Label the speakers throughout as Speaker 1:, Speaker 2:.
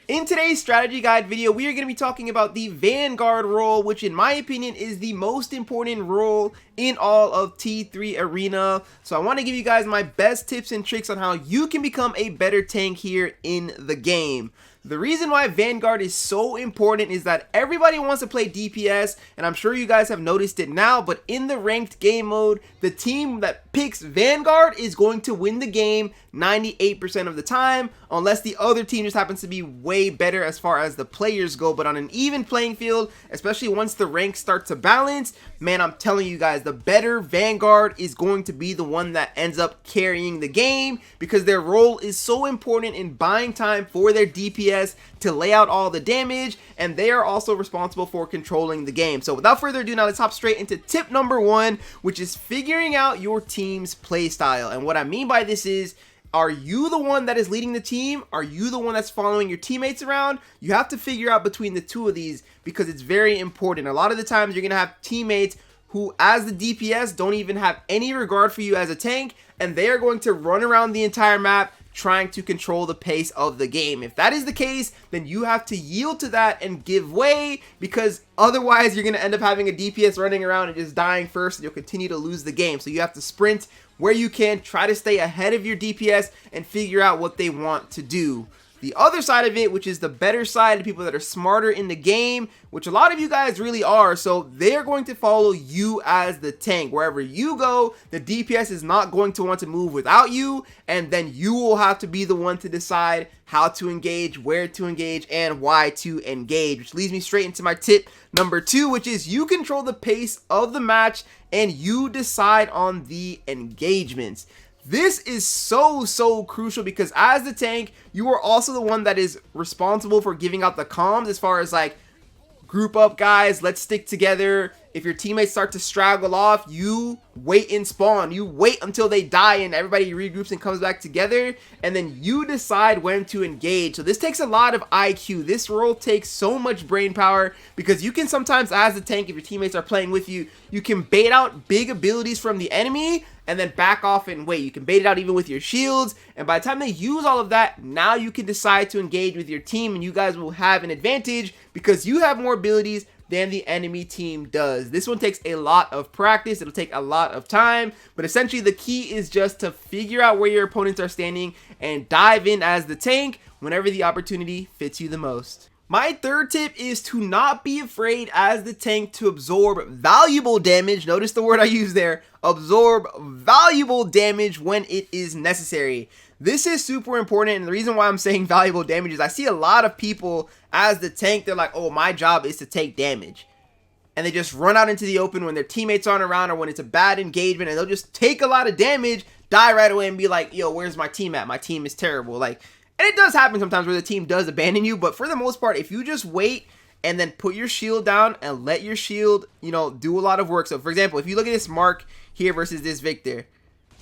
Speaker 1: In today's strategy guide video, we are going to be talking about the Vanguard role, which in my opinion is the most important role in all of T3 Arena. So I want to give you guys my best tips and tricks on how you can become a better tank here in the game. The reason why Vanguard is so important is that everybody wants to play DPS, and I'm sure you guys have noticed it now, but in the ranked game mode, the team that picks Vanguard is going to win the game 98% of the time, unless the other team just happens to be way better as far as the players go. But on an even playing field, especially once the ranks start to balance, man, I'm telling you guys, the better Vanguard is going to be the one that ends up carrying the game, because their role is so important in buying time for their DPS to lay out all the damage, and they are also responsible for controlling the game. So without further ado, now let's hop straight into tip number one, which is figuring out your team's playstyle. And what I mean by this is, are you the one that is leading the team? Are you the one that's following your teammates around? You have to figure out between the two of these, because it's very important. A lot of the times you're going to have teammates who, as the DPS, don't even have any regard for you as a tank, and they are going to run around the entire map trying to control the pace of the game. If that is the case, then you have to yield to that and give way, because otherwise you're going to end up having a DPS running around and just dying first, and you'll continue to lose the game. So you have to sprint where you can, try to stay ahead of your DPS and figure out what they want to do. The other side of it, which is the better side, the people that are smarter in the game, which a lot of you guys really are, so they're going to follow you as the tank. Wherever you go, the DPS is not going to want to move without you, and then you will have to be the one to decide how to engage, where to engage, and why to engage, which leads me straight into my tip number two, which is you control the pace of the match and you decide on the engagements. This is so crucial, because as the tank, you are also the one that is responsible for giving out the comms, as far as like, group up guys, let's stick together. If your teammates start to straggle off, you wait in spawn. You wait until they die and everybody regroups and comes back together, and then you decide when to engage. So this takes a lot of IQ. This role takes so much brain power, because you can sometimes, as the tank, if your teammates are playing with you, you can bait out big abilities from the enemy and then back off and wait. You can bait it out even with your shields, and by the time they use all of that, now you can decide to engage with your team, and you guys will have an advantage because you have more abilities than the enemy team does. This one takes a lot of practice. It'll take a lot of time, but essentially the key is just to figure out where your opponents are standing and dive in as the tank whenever the opportunity fits you the most. My third tip is to not be afraid as the tank to absorb valuable damage. Notice the word I use there, absorb valuable damage when it is necessary. This is super important, and the reason why I'm saying valuable damage is I see a lot of people as the tank, they're like, oh, my job is to take damage. And they just run out into the open when their teammates aren't around or when it's a bad engagement, and they'll just take a lot of damage, die right away, and be like, yo, where's my team at? My team is terrible. Like, and it does happen sometimes where the team does abandon you, but for the most part, if you just wait and then put your shield down and let your shield, you know, do a lot of work. So for example, if you look at this Mark here versus this Victor,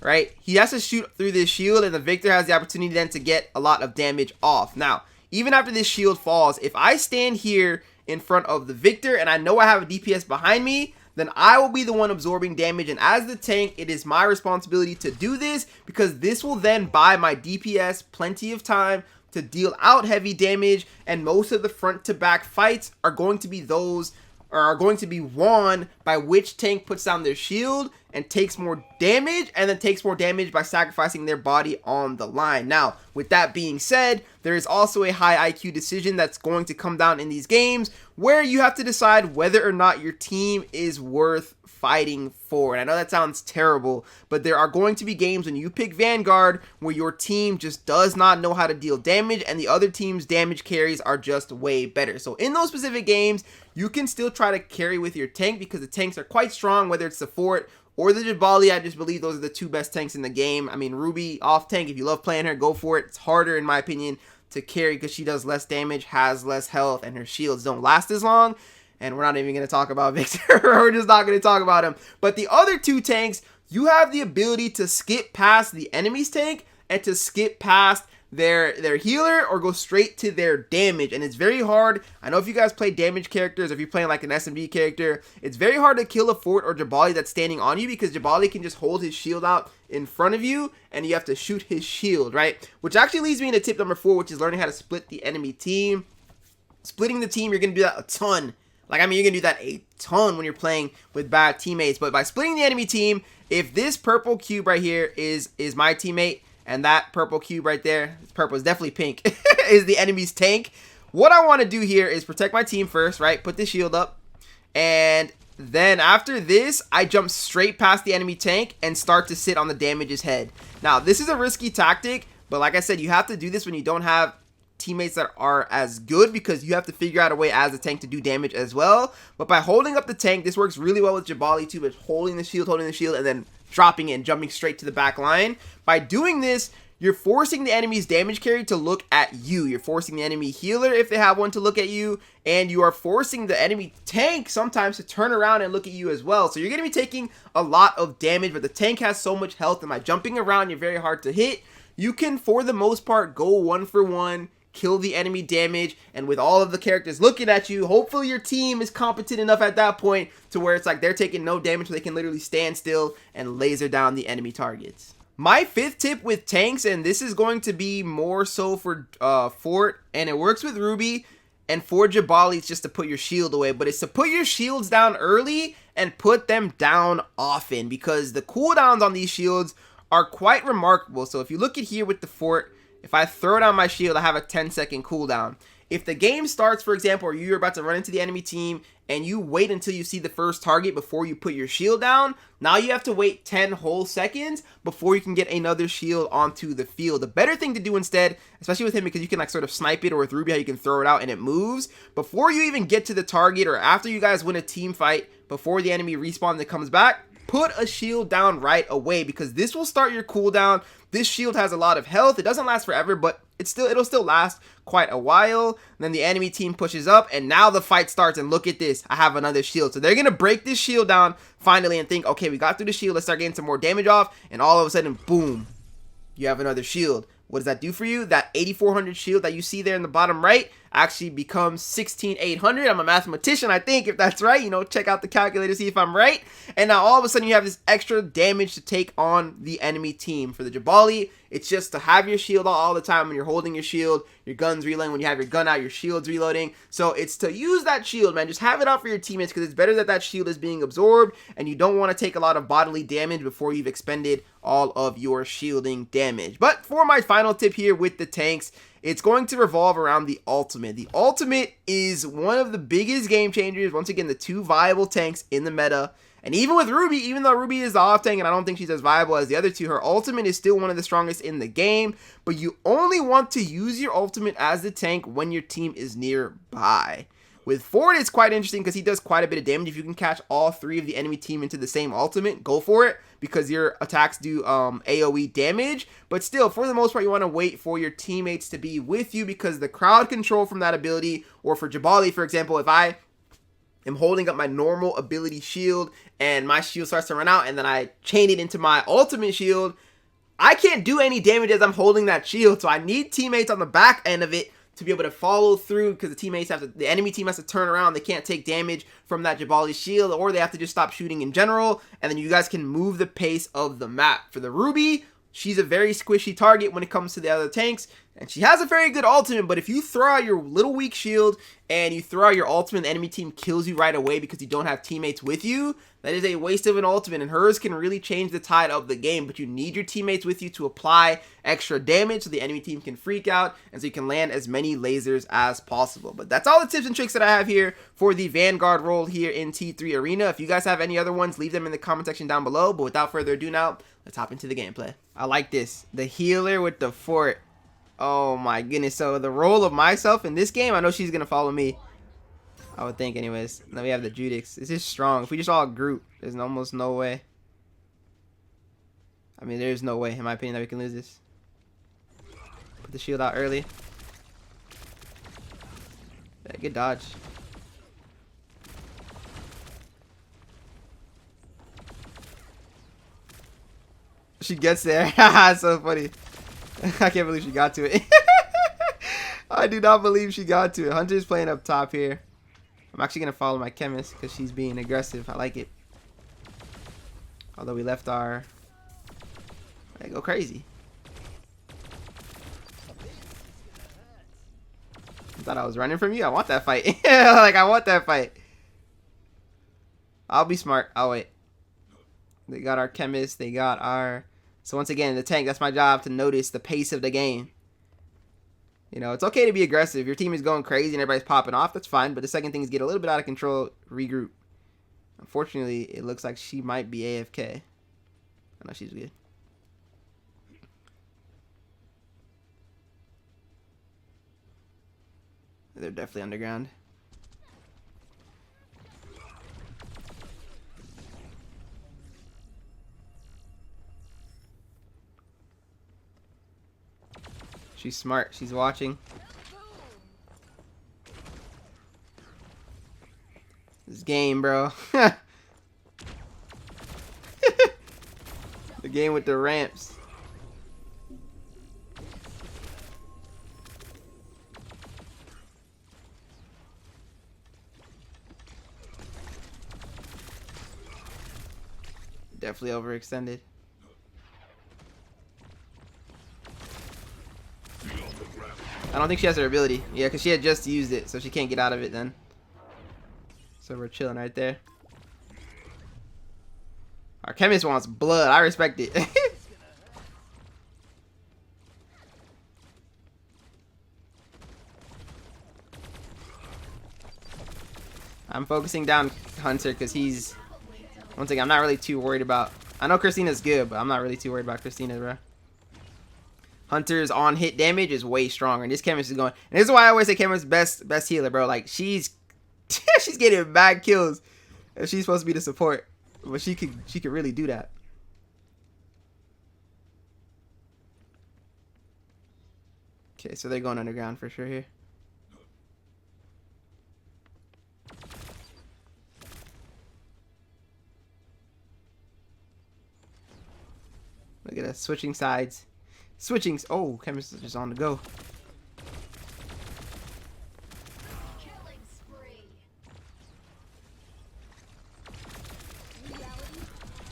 Speaker 1: right? He has to shoot through this shield, and the Victor has the opportunity then to get a lot of damage off. Now, even after this shield falls, if I stand here in front of the Victor and I know I have a DPS behind me, then I will be the one absorbing damage. And as the tank, it is my responsibility to do this, because this will then buy my DPS plenty of time to deal out heavy damage. And most of the front to back fights are going to be won by which tank puts down their shield and takes more damage, and then takes more damage by sacrificing their body on the line. Now, with that being said, there is also a high IQ decision that's going to come down in these games, where you have to decide whether or not your team is worth fighting for. And I know that sounds terrible, but there are going to be games when you pick Vanguard where your team just does not know how to deal damage, and the other team's damage carries are just way better. So in those specific games, you can still try to carry with your tank, because the tanks are quite strong, whether it's the Fort or the Jabali. I just believe those are the two best tanks in the game. I mean, Ruby off tank, if you love playing her, go for it. It's harder, in my opinion, to carry because she does less damage, has less health, and her shields don't last as long. And we're not even going to talk about Victor. We're just not going to talk about him. But the other two tanks, you have the ability to skip past the enemy's tank and to skip past their healer or go straight to their damage. And it's very hard. I know if you guys play damage characters, if you're playing like an SMG character, it's very hard to kill a fort or Jabali that's standing on you, because Jabali can just hold his shield out in front of you and you have to shoot his shield, right? Which actually leads me into tip number 4, which is learning how to split the enemy team. Splitting the team, you're going to do that a ton. Like, I mean, you're going to do that a ton when you're playing with bad teammates. But by splitting the enemy team, if this purple cube right here is my teammate, and that purple cube right there, it's purple, it's definitely pink, is the enemy's tank. What I want to do here is protect my team first, right? Put the shield up. And then after this, I jump straight past the enemy tank and start to sit on the damage's head. Now, this is a risky tactic, but like I said, you have to do this when you don't have teammates that are as good, because you have to figure out a way as a tank to do damage as well. But by holding up the tank, this works really well with Jabali too, but holding the shield, and then dropping it and jumping straight to the back line. By doing this, you're forcing the enemy's damage carry to look at you. You're forcing the enemy healer, if they have one, to look at you. And you are forcing the enemy tank sometimes to turn around and look at you as well. So you're going to be taking a lot of damage, but the tank has so much health, and by jumping around, you're very hard to hit. You can, for the most part, go 1-for-1, kill the enemy damage, and with all of the characters looking at you, hopefully your team is competent enough at that point to where it's like they're taking no damage, so they can literally stand still and laser down the enemy targets. My 5th tip with tanks, and this is going to be more so for Fort, and it works with Ruby, and for Jabali, it's just to put your shield away, but it's to put your shields down early and put them down often, because the cooldowns on these shields are quite remarkable. So if you look at here with the Fort, if I throw down my shield, I have a 10-second cooldown. If the game starts, for example, or you're about to run into the enemy team and you wait until you see the first target before you put your shield down, now you have to wait 10 whole seconds before you can get another shield onto the field. The better thing to do instead, especially with him, because you can like sort of snipe it, or with Ruby how you can throw it out and it moves, before you even get to the target, or after you guys win a team fight, before the enemy respawns and comes back, put a shield down right away, because this will start your cooldown. This shield has a lot of health. It doesn't last forever, but it'll still last quite a while. And then the enemy team pushes up, and now the fight starts, and look at this, I have another shield. So they're gonna break this shield down finally and think, okay, we got through the shield, let's start getting some more damage off, and all of a sudden, boom, you have another shield. What does that do for you? That 8400 shield that you see there in the bottom right actually becomes 16800. I'm a mathematician, I think, if that's right. You know, check out the calculator, see if I'm right. And now all of a sudden you have this extra damage to take on the enemy team. For the Jabali, it's just to have your shield all the time when you're holding your shield, your gun's reloading. When you have your gun out, your shield's reloading. So it's to use that shield, man. Just have it out for your teammates, because it's better that that shield is being absorbed, and you don't want to take a lot of bodily damage before you've expended all of your shielding damage. But for my final tip here with the tanks, it's going to revolve around the ultimate. The ultimate is one of the biggest game changers. Once again, the 2 viable tanks in the meta. And even with Ruby, even though Ruby is the off tank and I don't think she's as viable as the other 2, her ultimate is still one of the strongest in the game. But you only want to use your ultimate as the tank when your team is nearby. With Ford, it's quite interesting because he does quite a bit of damage. If you can catch all 3 of the enemy team into the same ultimate, go for it, because your attacks do AoE damage. But still, for the most part, you want to wait for your teammates to be with you, because the crowd control from that ability, or for Jabali, for example, if I am holding up my normal ability shield and my shield starts to run out and then I chain it into my ultimate shield, I can't do any damage as I'm holding that shield. So I need teammates on the back end of it to be able to follow through, because the enemy team has to turn around. They can't take damage from that Jabali shield, or they have to just stop shooting in general, and then you guys can move the pace of the map. For the Ruby, she's a very squishy target when it comes to the other tanks, and she has a very good ultimate, but if you throw out your little weak shield and you throw out your ultimate, the enemy team kills you right away because you don't have teammates with you, that is a waste of an ultimate, and hers can really change the tide of the game. But you need your teammates with you to apply extra damage so the enemy team can freak out, and so you can land as many lasers as possible. But that's all the tips and tricks that I have here for the Vanguard role here in T3 Arena. If you guys have any other ones, leave them in the comment section down below. But without further ado now, let's hop into the gameplay. I like this. The healer with the fort. Oh my goodness. So the role of myself in this game, I know she's going to follow me, I would think anyways. Then we have the Judix. This is strong. If we just all group, there's almost no way. I mean, there's no way, in my opinion, that we can lose this. Put the shield out early. Yeah, good dodge. She gets there. Haha, so funny. I can't believe she got to it. I do not believe she got to it. Hunter's playing up top here. I'm actually going to follow my chemist because she's being aggressive. I like it. Although we left our... They go crazy. I thought I was running from you. I want that fight. Like, I want that fight. I'll be smart. I'll wait. They got our chemist. They got our... So once again, the tank, that's my job, to notice the pace of the game. You know, it's okay to be aggressive. Your team is going crazy and everybody's popping off. That's fine. But the second things get a little bit out of control, regroup. Unfortunately, it looks like she might be AFK. I know she's good. They're definitely underground. She's smart. She's watching. This game, bro. The game with the ramps. Definitely overextended. I don't think she has her ability. Yeah, because she had just used it, so she can't get out of it then. So we're chilling right there. Our chemist wants blood. I respect it. I'm focusing down Hunter because he's... Once again, I'm not really too worried about... I know Christina's good, but I'm not really too worried about Christina, bro. Hunter's on hit damage is way stronger, and this chemist is going... And this is why I always say chemist's best healer, bro. Like, she's... she's getting bad kills. And she's supposed to be the support. But she could really do that. Okay, so they're going underground for sure here. Look at us switching sides. Switching. Oh, chemist is just on the go.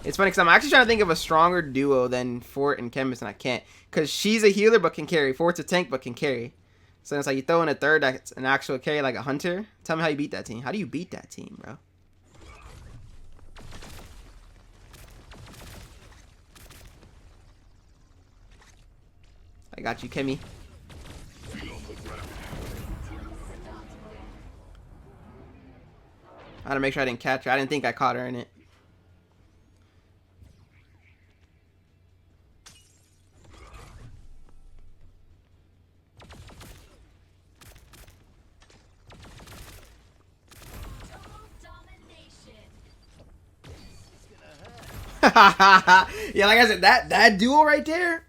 Speaker 1: It's funny because I'm actually trying to think of a stronger duo than Fort and Chemist, and I can't. Because she's a healer but can carry. Fort's a tank but can carry. So it's like you throw in a third that's an actual carry like a Hunter. Tell me how you beat that team. How do you beat that team, bro? I got you, Kimmy. I had to make sure I didn't catch her. I didn't think I caught her in it. Yeah, like I said, that duel right there,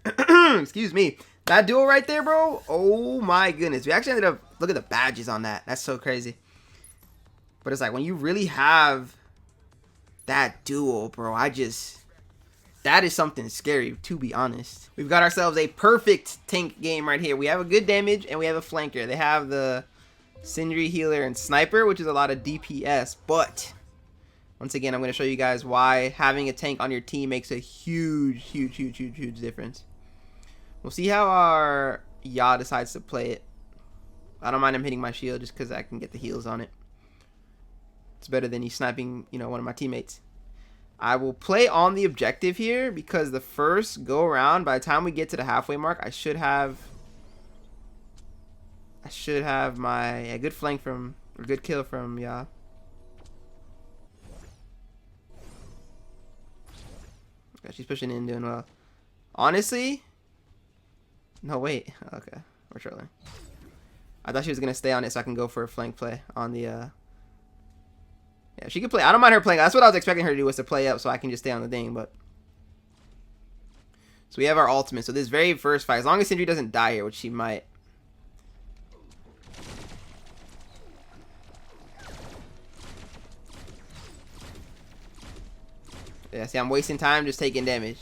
Speaker 1: excuse me, that duel right there, bro, oh my goodness. We actually ended up, look at the badges on that. That's so crazy. But it's like, when you really have that duel, bro, that is something scary, to be honest. We've got ourselves a perfect tank game right here. We have a good damage, and we have a flanker. They have the Sindri, healer, and sniper, which is a lot of DPS, but... Once again, I'm going to show you guys why having a tank on your team makes a huge difference. We'll see how our Ya decides to play it. I don't mind him hitting my shield just because I can get the heals on it. It's better than he sniping, you know, one of my teammates. I will play on the objective here because the first go around, by the time we get to the halfway mark, I should have my good flank from, or good kill from Ya. Okay, she's pushing in, doing well. Honestly, no, wait. Okay, we're trolling. I thought she was gonna stay on it so I can go for a flank play on the. Yeah, she can play. I don't mind her playing. That's what I was expecting her to do, was to play up so I can just stay on the thing. But so we have our ultimate. So this very first fight, as long as Sindri doesn't die here, which she might. Yeah, see, I'm wasting time just taking damage.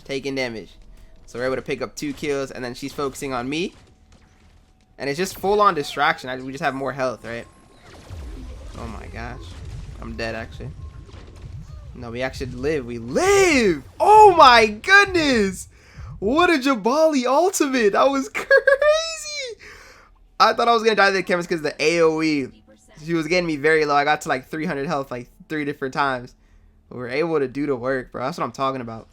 Speaker 1: So we're able to pick up 2 kills, and then she's focusing on me. And it's just full-on distraction. We just have more health, right? Oh my gosh. I'm dead, actually. No, we actually live. We live! Oh my goodness! What a Jabali ultimate! That was crazy! I thought I was gonna die to the chemist because of the AoE. She was getting me very low. I got to like 300 health like 3 different times. But we were able to do the work, bro. That's what I'm talking about.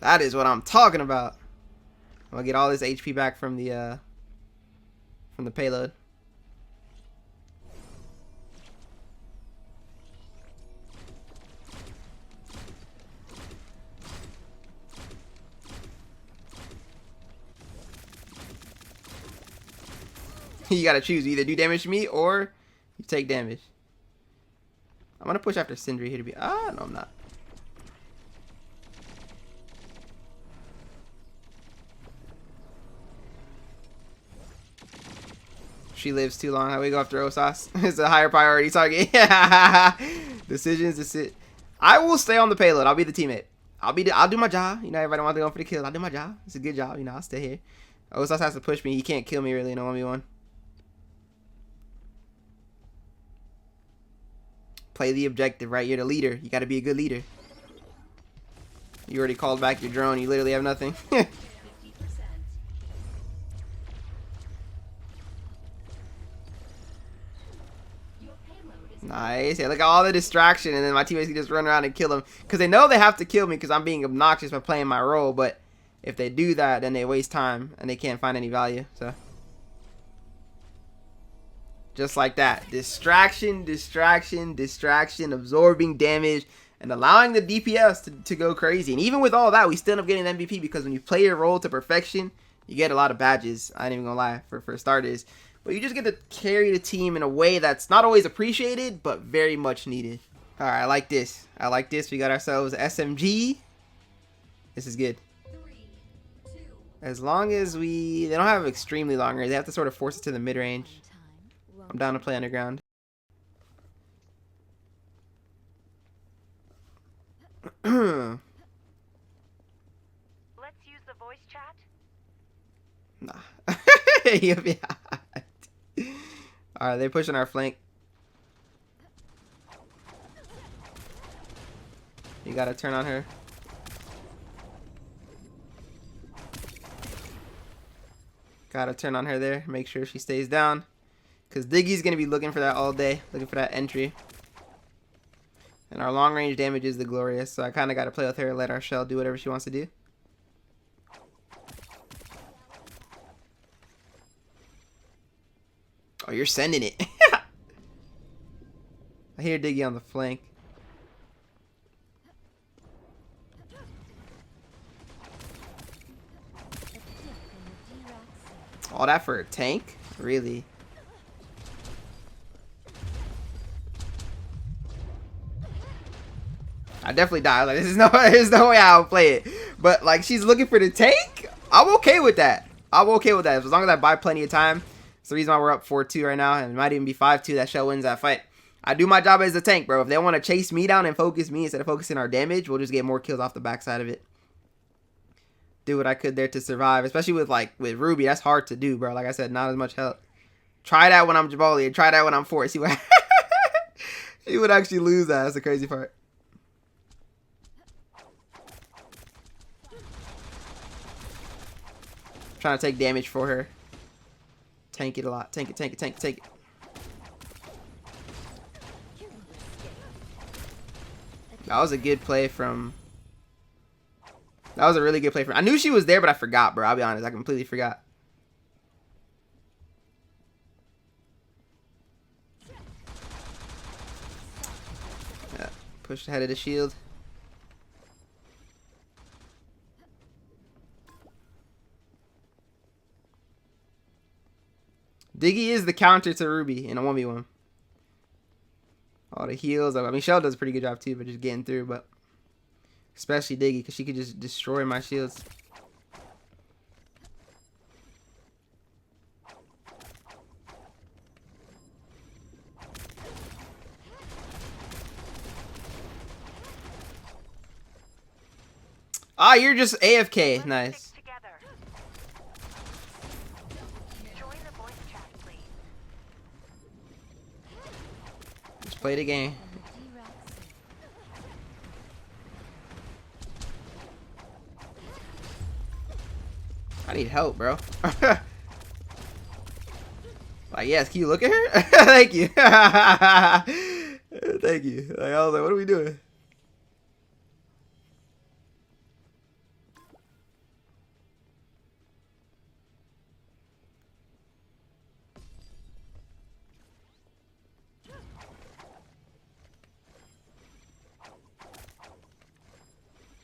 Speaker 1: That is what I'm talking about. I'm gonna get all this HP back from the payload. You gotta choose. You either do damage to me or you take damage. I'm gonna push after Sindri here to be. Ah, no, I'm not. She lives too long. How we go after Osas? It's a higher priority target. Decisions to sit. I will stay on the payload. I'll be the teammate. I'll do my job. You know, everybody wants to go for the kill. I'll do my job. It's a good job. You know, I'll stay here. Osas has to push me. He can't kill me really in a 1v1. Play the objective, right? You're the leader. You got to be a good leader. You already called back your drone. You literally have nothing. Nice. Yeah, look at all the distraction, and then my teammates can just run around and kill them because they know they have to kill me because I'm being obnoxious by playing my role. But if they do that, then they waste time and they can't find any value. So just like that, distraction, distraction, distraction, absorbing damage, and allowing the DPS to go crazy. And even with all that, we still end up getting an MVP because when you play your role to perfection, you get a lot of badges. I ain't even gonna lie, for starters. But you just get to carry the team in a way that's not always appreciated, but very much needed. All right, I like this. I like this. We got ourselves SMG. This is good. As long as they don't have extremely long range. They have to sort of force it to the mid-range. I'm down to play underground.
Speaker 2: Let's use the voice chat.
Speaker 1: Nah. Yeah. Alright, they're pushing our flank. You gotta turn on her. Gotta turn on her there. Make sure she stays down. Because Diggy's gonna be looking for that all day. Looking for that entry. And our long range damage is the glorious. So I kinda gotta play with her and let our shell do whatever she wants to do. Oh, you're sending it. I hear Diggy on the flank. All that for a tank? Really? I definitely died. Like, there's no way I'll play it. But like, she's looking for the tank. I'm okay with that. I'm okay with that as long as I buy plenty of time. It's the reason why we're up 4-2 right now, and it might even be 5-2. That shell wins that fight. I do my job as a tank, bro. If they want to chase me down and focus me instead of focusing our damage, we'll just get more kills off the backside of it. Do what I could there to survive, especially with Ruby. That's hard to do, bro. Like I said, not as much help. Try that when I'm Jabali, and try that when I'm Fort. See what he would actually lose that. That's the crazy part. Trying to take damage for her. Tank it a lot. Tank it, tank it, tank it, tank it. That was a good play from... That was a really good play from... I knew she was there, but I forgot, bro. I'll be honest. I completely forgot. Yeah. Pushed ahead of the shield. Diggy is the counter to Ruby in a 1v1. All the heals. I mean, Shell does a pretty good job too, but just getting through. But especially Diggy, because she could just destroy my shields. Ah, you're just AFK.
Speaker 2: Let's
Speaker 1: Nice.
Speaker 2: stick together. Join the voice chat, please.
Speaker 1: Just play the game. I need help, bro. Like, yes, can you look at her? Thank you. Thank you. Like, I was like, what are we doing?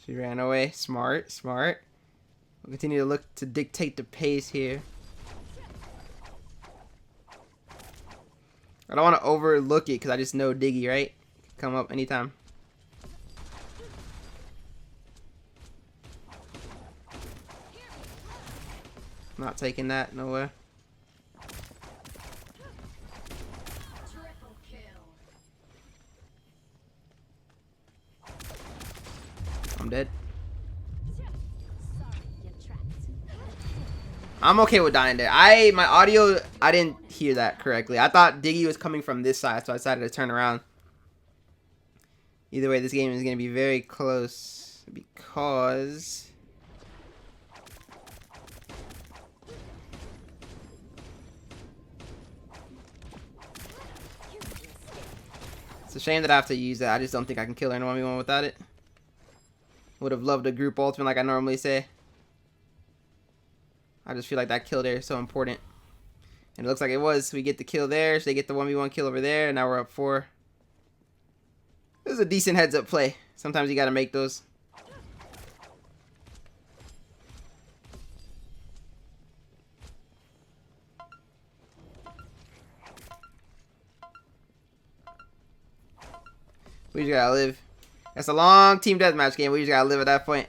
Speaker 1: She ran away. Smart, smart. We'll continue to look to dictate the pace here. I don't want to overlook it because I just know Diggy, right? Come up anytime. Not taking that, no way. I'm dead. I'm okay with dying there. My audio, I didn't hear that correctly. I thought Diggy was coming from this side, so I decided to turn around. Either way, this game is going to be very close because it's a shame that I have to use that. I just don't think I can kill her in 1v1 without it. Would have loved a group ultimate like I normally say. I just feel like that kill there is so important. And it looks like it was. We get the kill there, so they get the 1v1 kill over there, and now we're up 4. This is a decent heads-up play. Sometimes you gotta make those. We just gotta live. That's a long team deathmatch game. We just gotta live at that point.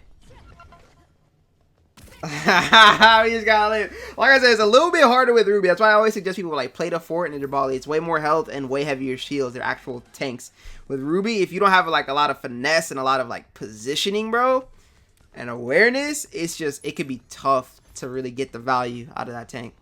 Speaker 1: We just gotta live. Like I said, it's a little bit harder with Ruby. That's why I always suggest people like play the fort and Bali. It's way more health and way heavier shields. They're actual tanks. With Ruby, if you don't have like a lot of finesse and a lot of like positioning, bro, and awareness, it's just, it could be tough to really get the value out of that tank.